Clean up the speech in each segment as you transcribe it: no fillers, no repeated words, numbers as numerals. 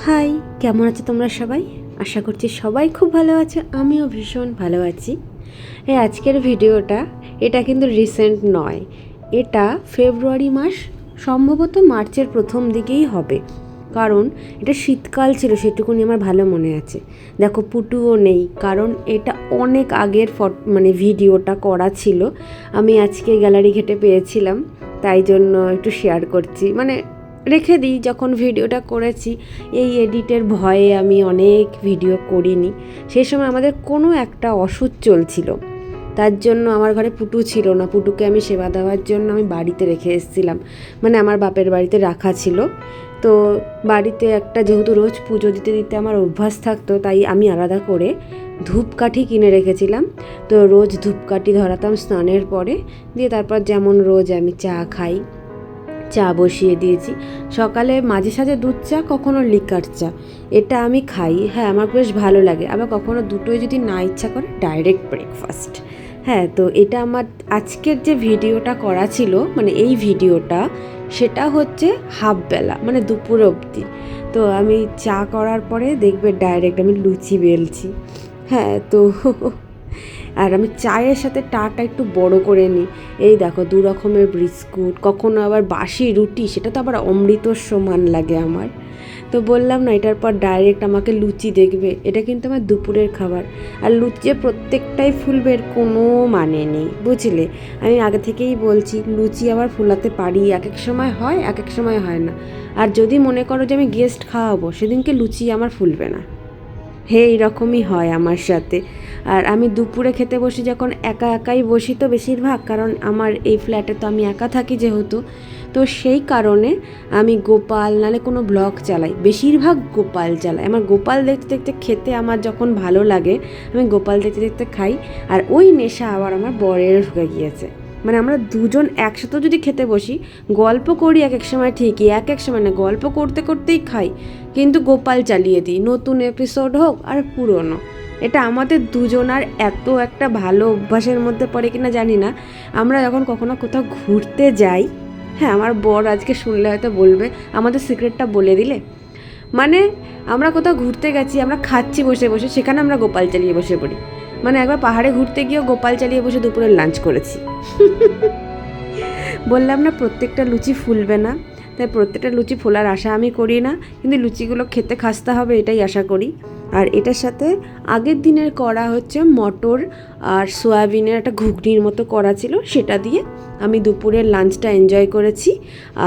High, কেমন আছো তোমরা সবাই? আশা করছি সবাই খুব ভালো আছো, আমিও ভীষণ ভালো আছি। এই আজকের ভিডিওটা এটা কিন্তু রিসেন্ট নয়, এটা ফেব্রুয়ারি মাস, সম্ভবত মার্চের প্রথম দিকেই হবে, কারণ এটা শীতকাল ছিল সেটুকুনি আমার ভালো মনে আছে। দেখো পুটুও নেই, কারণ এটা অনেক আগের ভিডিওটা করা ছিল, আমি আজকে গ্যালারি ঘেটে পেয়েছিলাম, তাই জন্য একটু শেয়ার করছি। রেখে দিই যখন ভিডিওটা করেছি, এই এডিটের ভয়ে আমি অনেক ভিডিও করিনি। সেই সময় আমাদের কোনো একটা ওষুধ চলছিল, তার জন্য আমার ঘরে পুটু ছিল না। পুটুকে আমি সেবা দেওয়ার জন্য আমি বাড়িতে রেখে এসেছিলাম, আমার বাপের বাড়িতে রাখা ছিল। তো বাড়িতে একটা যেহেতু রোজ পুজো দিতে দিতে আমার অভ্যাস থাকতো, তাই আমি আলাদা করে ধূপকাঠি কিনে রেখেছিলাম। তো রোজ ধূপকাঠি ধরাতাম স্নানের পরে, দিয়ে তারপর যেমন রোজ আমি চা খাই, চা বসিয়ে দিয়েছি। সকালে মাঝে সাঝে দুধ চা, কখনো লিকার চা, এটা আমি খাই। হ্যাঁ, আমার বেশ ভালো লাগে। আবার কখনো দুটোই যদি না ইচ্ছা করে, ডাইরেক্ট ব্রেকফাস্ট। হ্যাঁ, তো এটা আমার আজকের যে ভিডিওটা করা ছিল, এই ভিডিওটা সেটা হচ্ছে হাফবেলা, দুপুর অবধি। তো আমি চা করার পরে দেখবে ডাইরেক্ট আমি লুচি বেলছি। হ্যাঁ, তো আর আমি চায়ের সাথে টাটা একটু বড় করে নিই। এই দেখো 2 রকমের বিস্কুট, কখনো আবার বাসি রুটি, সেটা তো আবার অমৃতর সমান লাগে আমার। তো বললাম না, এটার পর ডাইরেক্ট আমাকে লুচি দেখবে। এটা কিন্তু আমার দুপুরের খাবার। আর লুচি যে প্রত্যেকটাই ফুলবে এর কোনো মানে নেই, বুঝলে? আমি আগে থেকেই বলছি, লুচি আবার ফুলাতে পারি, এক এক সময় হয়, এক এক সময় হয় না। আর যদি মনে করো যে আমি গেস্ট খাওয়াবো, সেদিনকে লুচি আমার ফুলবে না। হে, এইরকমই হয় আমার সাথে। আর আমি দুপুরে খেতে বসি যখন, একা একাই বসি তো বেশিরভাগ, কারণ আমার এই ফ্ল্যাটে তো আমি একা থাকি যেহেতু। তো সেই কারণে আমি গোপাল নালে কোনো ব্লগ চালাই, বেশিরভাগ গোপাল চালাই। আমার গোপাল দেখতে দেখতে খেতে আমার যখন ভালো লাগে, আমি গোপাল দেখতে দেখতে খাই। আর ওই নেশা আবার আমার বরের ঢুকে গিয়েছে। আমরা দুজন একসাথে যদি খেতে বসি, গল্প করি এক এক সময় ঠিকই, এক এক সময় না, গল্প করতে করতেই খাই, কিন্তু গোপাল চালিয়ে দিই, নতুন এপিসোড হোক আর পুরনো। এটা আমাদের দুজনার এত একটা ভালো অভ্যাসের মধ্যে পড়ে কিনা জানি না। আমরা যখন কখনো কোথাও ঘুরতে যাই, হ্যাঁ, আমার বর আজকে শুনলে হয়তো বলবে আমাদের সিক্রেটটা বলে দিলে। আমরা কোথাও ঘুরতে গেছি, আমরা খাচ্ছি বসে বসে, সেখানে আমরা গোপাল চালিয়ে বসে পড়ি। একবার পাহাড়ে ঘুরতে গিয়েও গোপাল চালিয়ে বসে দুপুরের লাঞ্চ করেছি। বললাম না, প্রত্যেকটা লুচি ফুলবে না, তাই প্রত্যেকটা লুচি ফোলার আশা আমি করি না, কিন্তু লুচিগুলো খেতে খাস্তা হবে এটাই আশা করি। আর এটার সাথে আগের দিনের করা হচ্ছে মটর আর সয়াবিনের একটা ঘুগনির মতো করা ছিল, সেটা দিয়ে আমি দুপুরের লাঞ্চটা এনজয় করেছি।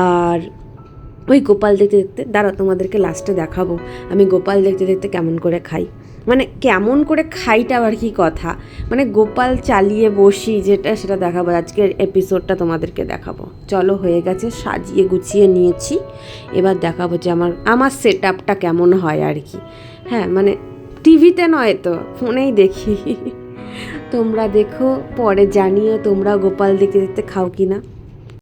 আর ওই গোপাল দেখতে দেখতে, দাঁড়াও তোমাদেরকে লাস্টে দেখাবো আমি গোপাল দেখতে দেখতে কেমন করে খাই। কেমন করে খাইটা আবার কি কথা, গোপাল চালিয়ে বসি যেটা, সেটা দেখাবো আজকের এপিসোডটা তোমাদেরকে দেখাবো। চলো, হয়ে গেছে, সাজিয়ে গুছিয়ে নিয়েছি, এবার দেখাবো যে আমার সেট আপটা কেমন হয় আর কি। হ্যাঁ, টিভিতে নয় তো, ফোনেই দেখি। তোমরা দেখো, পরে জানিও তোমরা গোপাল দেখতে দেখতে খাও কি না।